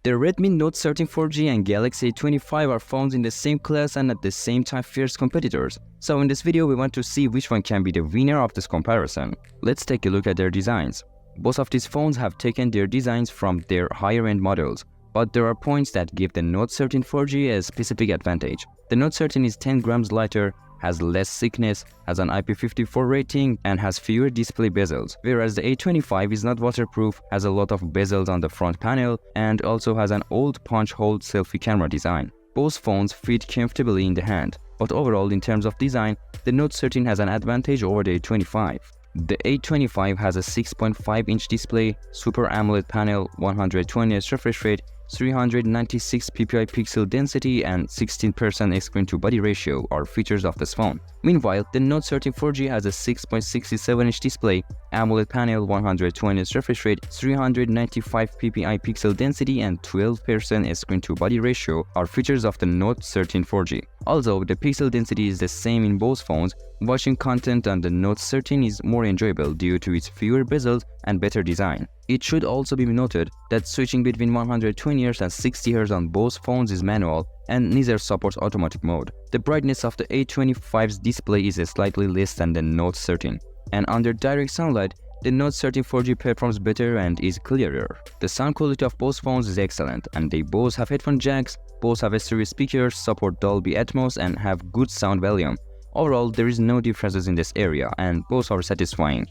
The Redmi Note 13 4G and Galaxy A25 are phones in the same class and at the same time fierce competitors. So in this video we want to see which one can be the winner of this comparison. Let's take a look at their designs. Both of these phones have taken their designs from their higher end models, but there are points that give the Note 13 4G a specific advantage. The Note 13 is 10 grams lighter, has less thickness, has an IP54 rating, and has fewer display bezels, whereas the A25 is not waterproof, has a lot of bezels on the front panel, and also has an old punch-hole selfie camera design. Both phones fit comfortably in the hand, but overall in terms of design, the Note 13 has an advantage over the A25. The A25 has a 6.5-inch display, Super AMOLED panel, 120Hz refresh rate, 396 ppi pixel density, and 16% screen-to-body ratio are features of this phone. Meanwhile, the Note 13 4G has a 6.67-inch display, AMOLED panel, 120Hz refresh rate, 395 ppi pixel density, and 12% screen-to-body ratio are features of the Note 13 4G. Although the pixel density is the same in both phones, watching content on the Note 13 is more enjoyable due to its fewer bezels and better design. It should also be noted that switching between 120Hz and 60Hz on both phones is manual, and neither supports automatic mode. The brightness of the A25's display is slightly less than the Note 13, and under direct sunlight, the Note 13 4G performs better and is clearer. The sound quality of both phones is excellent, and they both have headphone jacks, both have stereo speakers, support Dolby Atmos, and have good sound volume. Overall, there is no differences in this area, and both are satisfying.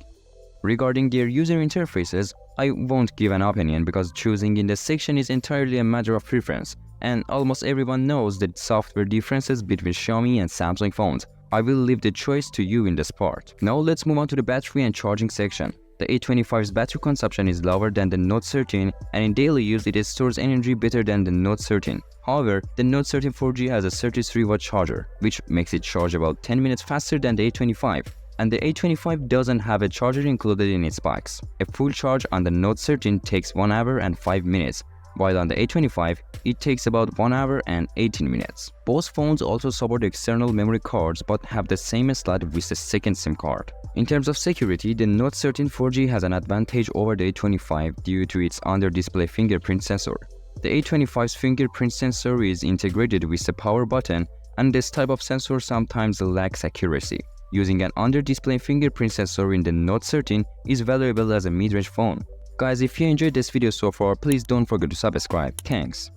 Regarding their user interfaces, I won't give an opinion because choosing in this section is entirely a matter of preference, and almost everyone knows the software differences between Xiaomi and Samsung phones. I will leave the choice to you in this part. Now let's move on to the battery and charging section. The A25's battery consumption is lower than the Note 13, and in daily use it stores energy better than the Note 13. However, the Note 13 4G has a 33-watt charger, which makes it charge about 10 minutes faster than the A25. And the A25 doesn't have a charger included in its box. A full charge on the Note 13 takes 1 hour and 5 minutes, while on the A25, it takes about 1 hour and 18 minutes. Both phones also support external memory cards but have the same slot with the second SIM card. In terms of security, the Note 13 4G has an advantage over the A25 due to its under-display fingerprint sensor. The A25's fingerprint sensor is integrated with the power button, and this type of sensor sometimes lacks accuracy. Using an under-display fingerprint sensor in the Note 13 is valuable as a mid-range phone. Guys, if you enjoyed this video so far, please don't forget to subscribe. Thanks.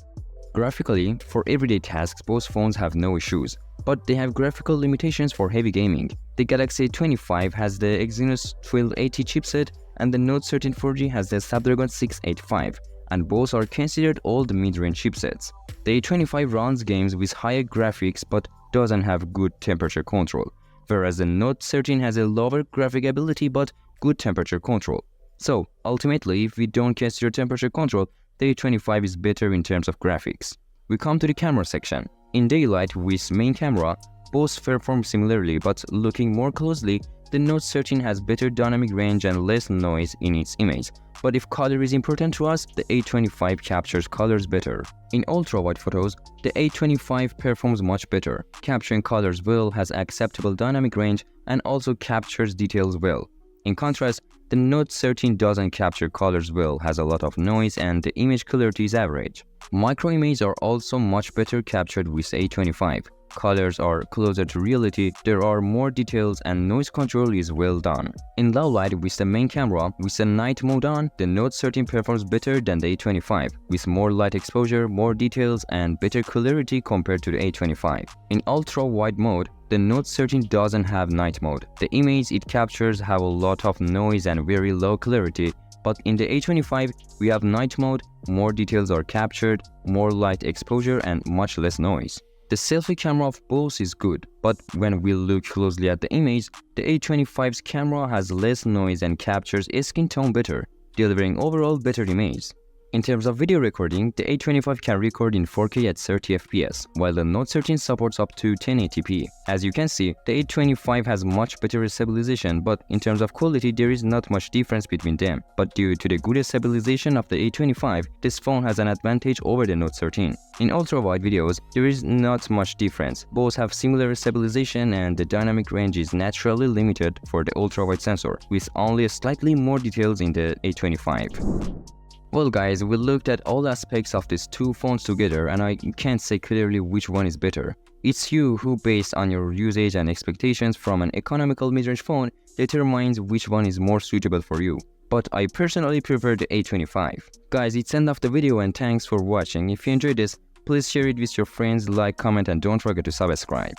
Graphically, for everyday tasks, both phones have no issues, but they have graphical limitations for heavy gaming. The Galaxy A25 has the Exynos 1280 chipset, and the Note 13 4G has the Snapdragon 685, and both are considered old mid-range chipsets. The A25 runs games with higher graphics but doesn't have good temperature control, whereas the Note 13 has a lower graphic ability but good temperature control. So, ultimately, if we don't consider temperature control, the A25 is better in terms of graphics. We come to the camera section. In daylight with main camera, both perform similarly, but looking more closely, the Note 13 has better dynamic range and less noise in its image. But if color is important to us, the A25 captures colors better. In ultra-wide photos, the A25 performs much better, capturing colors well, has acceptable dynamic range, and also captures details well. In contrast, the Note 13 doesn't capture colors well, has a lot of noise, and the image clarity is average. Micro images are also much better captured with A25. Colors are closer to reality, there are more details, and noise control is well done. In low light with the main camera, with the night mode on, the Note 13 performs better than the A25, with more light exposure, more details, and better clarity compared to the A25. In ultra-wide mode, the Note 13 doesn't have night mode. The images it captures have a lot of noise and very low clarity, but in the A25, we have night mode, more details are captured, more light exposure, and much less noise. The selfie camera of both is good, but when we look closely at the image, the A25's camera has less noise and captures skin tone better, delivering overall better image. In terms of video recording, the A25 can record in 4K at 30 FPS, while the Note 13 supports up to 1080p. As you can see, the A25 has much better stabilization, but in terms of quality, there is not much difference between them. But due to the good stabilization of the A25, this phone has an advantage over the Note 13. In ultra-wide videos, there is not much difference. Both have similar stabilization, and the dynamic range is naturally limited for the ultra-wide sensor, with only slightly more details in the A25. Well guys, we looked at all aspects of these two phones together and I can't say clearly which one is better. It's you who, based on your usage and expectations from an economical mid-range phone, determines which one is more suitable for you. But I personally prefer the A25. Guys, it's end of the video and thanks for watching. If you enjoyed this, please share it with your friends, like, comment and don't forget to subscribe.